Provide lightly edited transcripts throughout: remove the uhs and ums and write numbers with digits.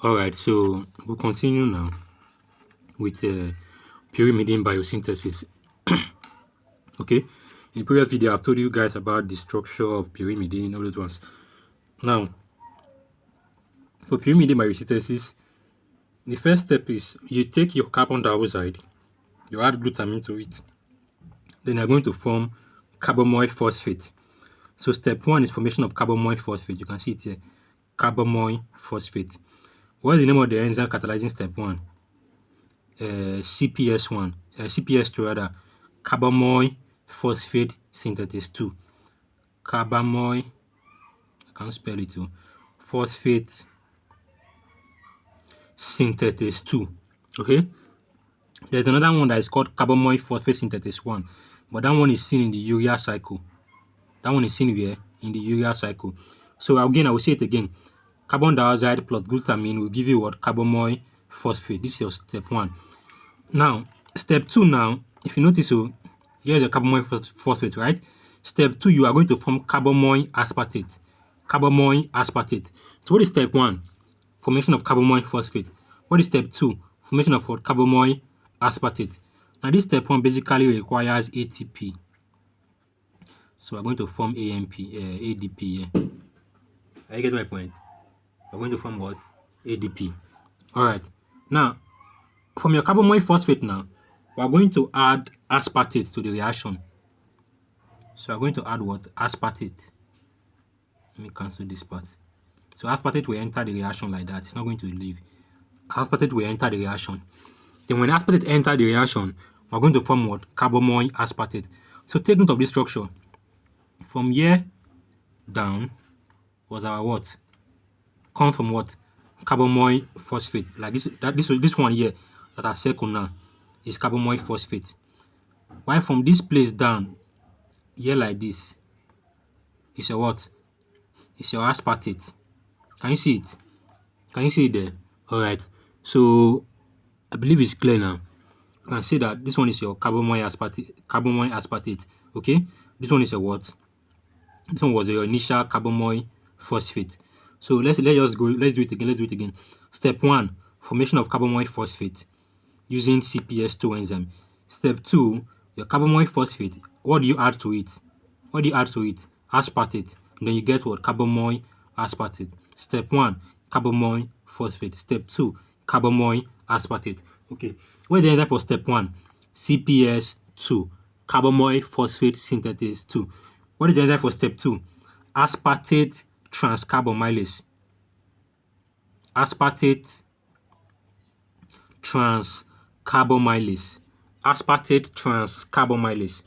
All right, so we'll continue now with pyrimidine biosynthesis. Okay, in the previous video, I've told you guys about the structure of pyrimidine, all those ones. Now, for pyrimidine biosynthesis, the first step is you take your carbon dioxide, you add glutamine to it, then you're going to form carbamoyl phosphate. So step one is formation of carbamoyl phosphate. You can see it here, carbamoyl phosphate. What is the name of the enzyme catalyzing step one? CPS1, CPS2 rather, carbamoyl phosphate synthetase 2. Carbamoyl, I can't spell it too. Phosphate synthetase 2. Okay. There's another one that is called carbamoyl phosphate synthetase 1, but that one is seen in the urea cycle. That one is seen where? In the urea cycle. So again, I will say it again. Carbon dioxide plus glutamine will give you what? Carbamoyl phosphate. This is your step one. Now, step two now, if you notice, so here's your carbamoyl phosphate, right? Step two, you are going to form carbamoyl aspartate. Carbamoyl aspartate. So what is step one? Formation of carbamoyl phosphate. What is step two? Formation of what? Carbamoyl aspartate. Now, this step one basically requires ATP. So we're going to form ADP here. I get my point. We're going to form what? ADP. All right. Now, from your carbamoyl phosphate now, we're going to add aspartate to the reaction. So we're going to add what? Aspartate. Let me cancel this part. So aspartate will enter the reaction like that. It's not going to leave. Aspartate will enter the reaction. Then when aspartate enter the reaction, we're going to form what? Carbamoyl aspartate. So take note of this structure. From here down was our what? Come from what? Carbamoyl phosphate. Like this one here that I circle now is carbamoyl phosphate. While from this place down here like this is a what? It's your aspartate. Can you see it? Can you see it there? All right. So I believe it's clear now. You can see that this one is your carbamoyl aspartate. Okay. This one is a what? This one was your initial carbamoyl phosphate. So let's just go. Let's do it again. Let's do it again. Step one: formation of carbamoyl phosphate using CPS2 enzyme. Step two: your carbamoyl phosphate. What do you add to it? What do you add to it? Aspartate. And then you get what? Carbamoyl aspartate. Step one: carbamoyl phosphate. Step two: carbamoyl aspartate. Okay. What is the enzyme for step one? CPS2, carbamoyl phosphate synthetase 2. What is the enzyme for step two? Aspartate transcarbamylase. Aspartate transcarbamylase. Aspartate transcarbamylase.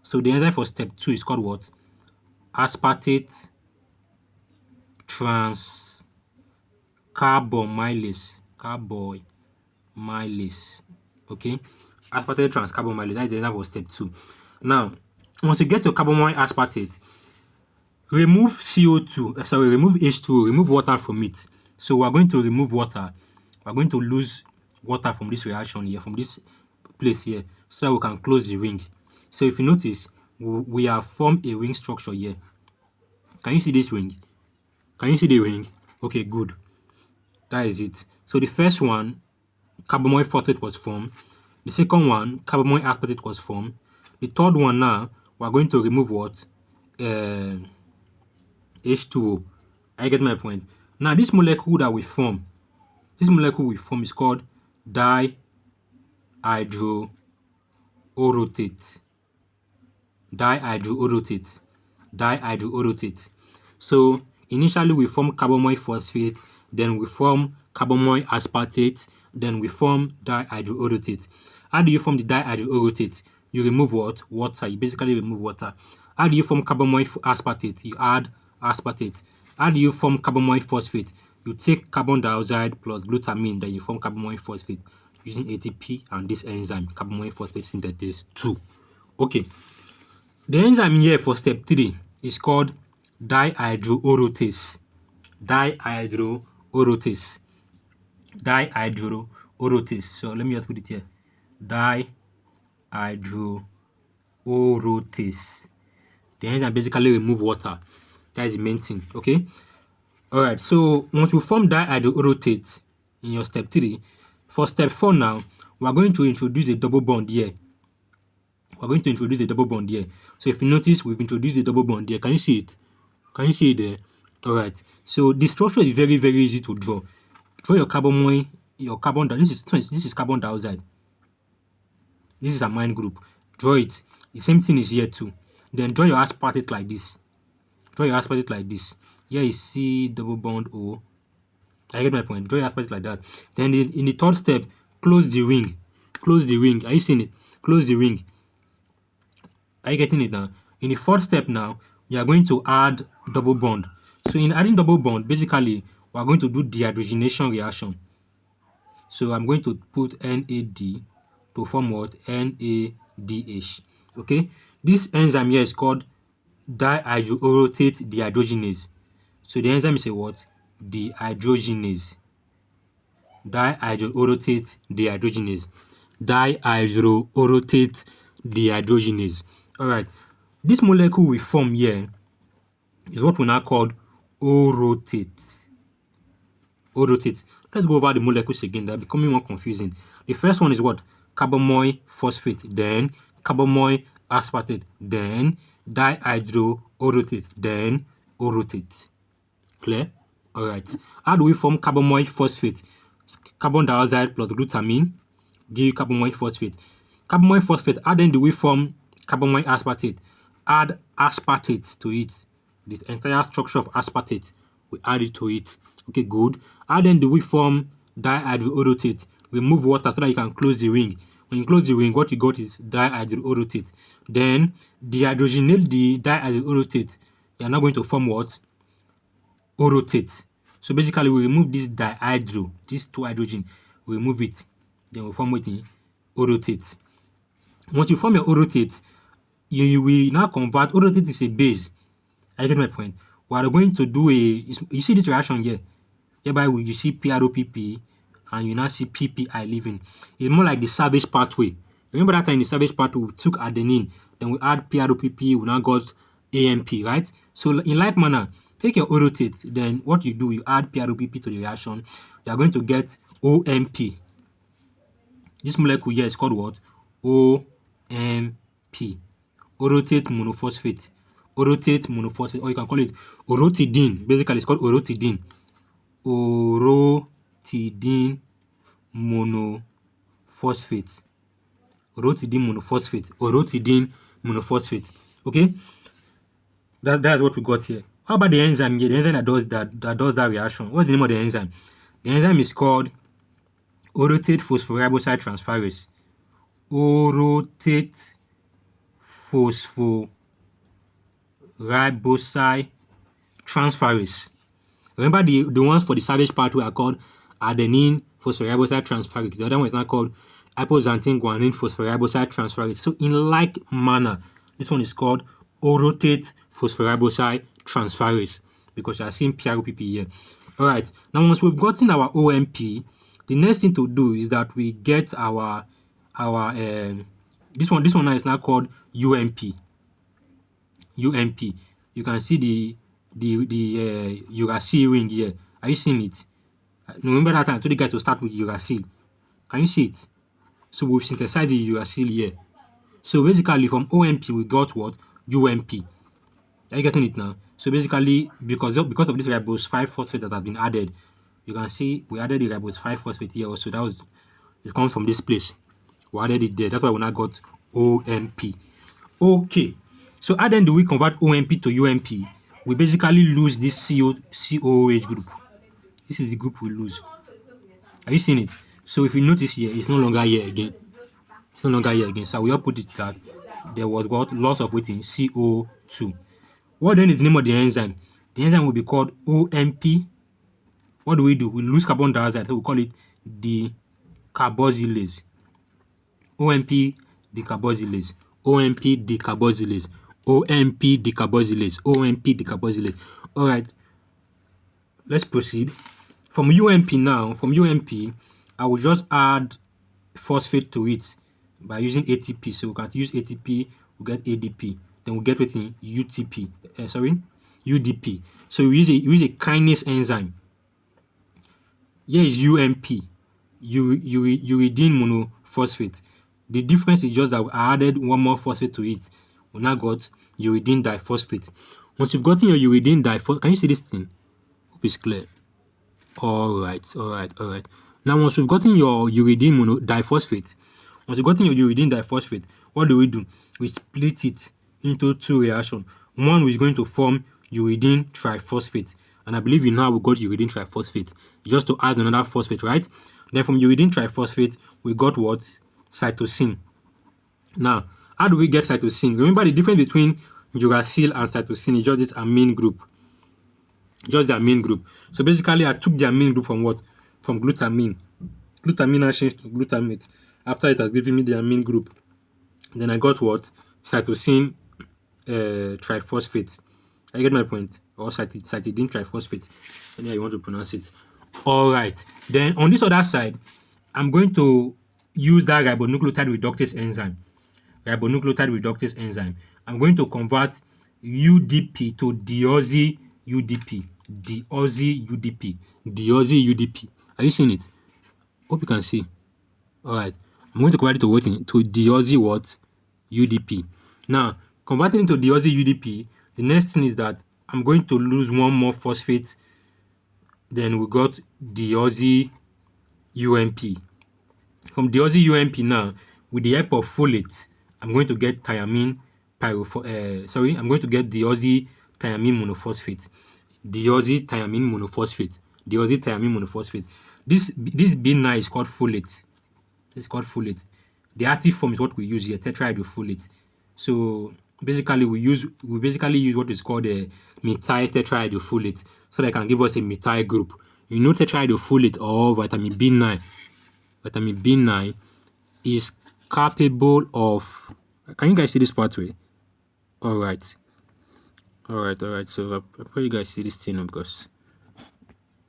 So the enzyme for step two is called what? Aspartate transcarbamylase. Carbamylase. Okay? Aspartate transcarbamylase. That is the enzyme for step two. Now, once you get your carbamoyl aspartate, remove remove H2O, remove water from it. So we're going to remove water. We're going to lose water from this reaction here, from this place here, so that we can close the ring. So if you notice, we have formed a ring structure here. Can you see this ring? Can you see the ring? Okay, good. That is it. So the first one, carbamoyl phosphate was formed. The second one, carbamoyl aspartate was formed. The third one now, we're going to remove what? H2O. I get my point. Now, this molecule that we form, is called dihydroorotate. Dihydroorotate. So initially we form carbamoyl phosphate, then we form carbamoyl aspartate, then we form dihydroorotate. How do you form the dihydroorotate? You remove what? Water. You basically remove water. How do you form carbamoyl aspartate? You add aspartate. How do you form carbamoyl phosphate? You take carbon dioxide plus glutamine, then you form carbamoyl phosphate using ATP and this enzyme, carbamoyl phosphate synthetase 2. Okay. The enzyme here for step 3 is called dihydroorotase. Dihydroorotase. So let me just put it here. Dihydroorotase. The enzyme basically remove water. That is the main thing. Okay. All right. So once we form dihydroorotate, in your step 3. For step 4 now, we are going to introduce a double bond here. We're going to introduce a double bond here. So if you notice, we've introduced a double bond here. Can you see it? Can you see it there? All right. So the structure is very, very easy to draw. Draw your carbon dioxide. This is carbon dioxide. This is amine group. Draw it. The same thing is here too. Then draw your aspartate like this. Draw your aspartate like this. Here is C double bond O. I get my point. Draw your aspartate like that. Then in the third step, close the ring. Close the ring. Are you seeing it? Close the ring. Are you getting it now? In the fourth step now, we are going to add double bond. So in adding double bond, basically, we are going to do dehydrogenation reaction. So I'm going to put NAD to form what? NADH. Okay? This enzyme here is called dihydroorotate dehydrogenase. So the enzyme is a what? Dehydrogenase. Dihydroorotate dehydrogenase. Dihydroorotate dehydrogenase. Alright. This molecule we form here is what we now called orotate. Orotate. Let's go over the molecules again. They're becoming more confusing. The first one is what? Carbamoy phosphate, then carbamoy aspartate, then dihydroorotate, then orotate. Clear? Alright. How do we form carbamoy phosphate? Carbon dioxide plus glutamine give you carbamoy phosphate. Carbamoy phosphate, how then do we form carbamoy aspartate? Add aspartate to it. This entire structure of aspartate, we add it to it. Okay, good. How then do we form dihydroorotate? Remove water so that you can close the ring. When you close the ring, what you got is dihydroorotate. Then dehydrogenate the dihydroorotate. You are now going to form what? Orotate. So basically, we remove this dihydro, this 2 hydrogen, we remove it. Then we form what? Orotate. Once you form your orotate, you will now convert. Orotate is a base. I get my point. We are going to do you see this reaction here. Hereby you see PROPP and you now see PPI leaving. It's more like the salvage pathway. Remember that time in the salvage pathway we took adenine, then we add PROPP, we now got AMP, right? So in like manner, take your orotate, then what you do, you add PROPP to the reaction, you are going to get OMP. This molecule here is called what? OMP. Orotate monophosphate. Orotate monophosphate, or you can call it orotidine. Basically, it's called orotidine. Orotidine monophosphate. Orotidine monophosphate. Orotidine monophosphate. Okay? That's what we got here. How about the enzyme here? The enzyme that does that reaction. What's the name of the enzyme? The enzyme is called orotate phosphoriboside transferase. Orotate phosphoriboside transferase. Remember the ones for the salvage pathway are called adenine phosphoriboside transferase. The other one is now called hypoxanthine guanine phosphoriboside transferase. So in like manner, this one is called orotate phosphoriboside transferase because you are seeing PROPP here. All right. Now once we've gotten our OMP, the next thing to do is that we get our this one now is now called UMP. UMP. You can see the uracil ring here. Are you seeing it? Remember that time I told you guys to start with uracil. Can you see it? So we've synthesized the uracil here. So basically from OMP we got what? UMP. Are you getting it now? So basically because of this ribose 5-phosphate that has been added, you can see we added the ribose 5-phosphate here also. It comes from this place. We added it there. That's why we now got OMP. Okay. So how then do we convert OMP to UMP? We basically lose this COOH group. This is the group we lose. Are you seeing it? So if you notice here, it's no longer here again. It's no longer here again. So we all put it that there was what? Loss of weight in CO2. What then is the name of the enzyme? The enzyme will be called OMP. What do? We lose carbon dioxide, so we call it decarboxylase. OMP decarboxylase. OMP decarboxylase. OMP decarboxylase. OMP decarboxylase. All right. Let's proceed. From UMP, I will just add phosphate to it by using ATP. So we can use ATP, we get ADP. Then we get it in UDP. So we use a kinase enzyme. Here is UMP, uridine monophosphate. The difference is just that I added one more phosphate to it. We now got uridine diphosphate. Once you've gotten your uridine diphosphate, can you see this thing? Hope it's clear. All right. Now, once you've gotten your uridine diphosphate, what do? We split it into two reactions. One is going to form uridine triphosphate, and I believe you know how we got uridine triphosphate, just to add another phosphate, right? Then from uridine triphosphate, we got what? Cytosine. Now, how do we get cytosine? Remember the difference between uracil and cytosine is just its amine group. Just their main group. So basically, I took their main group from what? From glutamine. Glutamine has changed to glutamate after it has given me their main group. Then I got what? Cytosine triphosphate. I get my point. Or cytidine triphosphate. Any how you want to pronounce it. All right. Then on this other side, I'm going to use that ribonucleotide reductase enzyme. I'm going to convert UDP to deoxy UDP. Deoxy UDP. Are you seeing it? Hope you can see. All right. I'm going to convert it to what? To deoxy what? UDP. Now, converting into deoxy UDP, the next thing is that I'm going to lose one more phosphate. Then we got deoxy UMP. From deoxy UMP now, with the help of folate, I'm going to get I'm going to get deoxy thiamine monophosphate. Deoxy thiamine monophosphate. This B9 is called folate. It's called folate. The active form is what we use here, tetrahydrofolate. So basically, we basically use what is called a methyl tetrahydrofolate, so that it can give us a methyl group. You know, tetrahydrofolate or vitamin B9. Vitamin B9 is capable of. Can you guys see this pathway? All right. So I pray you guys see this thing because.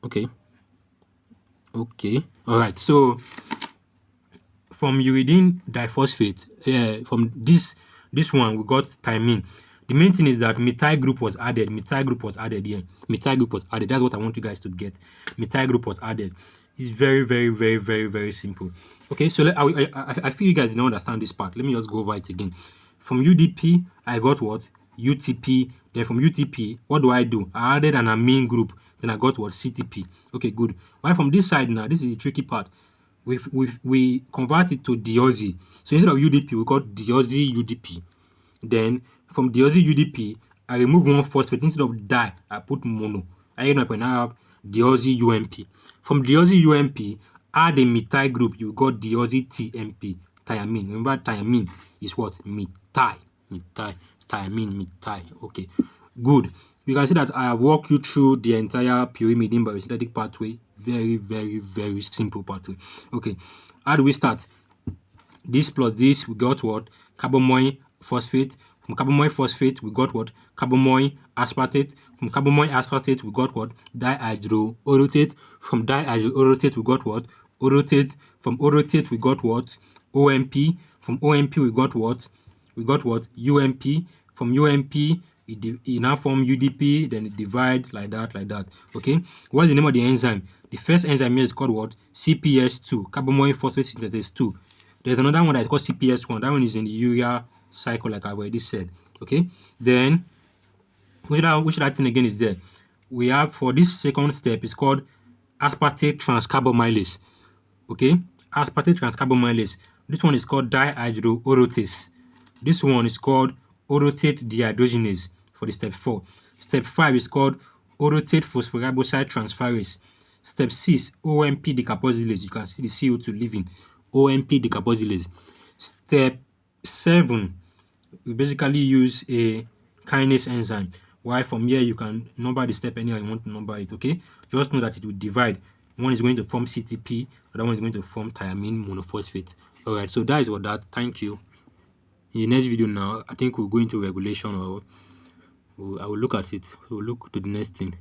Okay. All right. So from uridine diphosphate, from this one we got thiamine. The main thing is that methyl group was added. Methyl group was added. That's what I want you guys to get. Methyl group was added. It's very, very, very, very, very simple. Okay, so I feel you guys did not understand this part. Let me just go over it again. From UDP, I got what? UTP. Then from UTP, what do? I added an amine group. Then I got what? CTP. Okay, good. Why from this side now? This is the tricky part. We convert it to deoxy. So instead of UDP, we got deoxy UDP. Then from deoxy UDP, I remove one phosphate. Instead of di, I put mono. I end up and I have deoxy UMP. From deoxy UMP, add a methyl group. You got deoxy TMP, thiamine. Remember, thiamine is what? Methyl. Okay, good. You can see that I have walked you through the entire pyrimidine biosynthetic pathway. Very, very, very simple pathway. Okay, how do we start? This plus this, we got what? Carbamoyl phosphate. From carbamoyl phosphate, we got what? Carbamoyl aspartate. From carbamoyl aspartate, we got what? Dihydroorotate. From dihydroorotate, we got what? Orotate. From orotate, we got what? OMP. From OMP, we got what? UMP. From UMP, it now form UDP, then it divide like that. Okay. What's the name of the enzyme? The first enzyme here is called what? CPS2, carbamoyl phosphate synthase 2. There's another one that is called CPS1. That one is in the urea cycle, like I've already said. Okay. Then which other thing again is there? We have, for this second step, it's called aspartate transcarbamylase. Okay, aspartate transcarbamylase. This one is called dihydroorotase. This one is called orotate dehydrogenase for the step 4. Step 5 is called orotate phosphoriboside transferase. Step 6, OMP decarboxylase. You can see the CO2 leaving. OMP decarboxylase. Step 7, we basically use a kinase enzyme. Why? From here you can number the step anyhow you want to number it. Okay, just know that it will divide. One is going to form CTP, the other one is going to form thiamine monophosphate. All right, so that is what that. Thank you. In the next video now, I think we'll go into regulation, or I will look at it. We'll look to the next thing.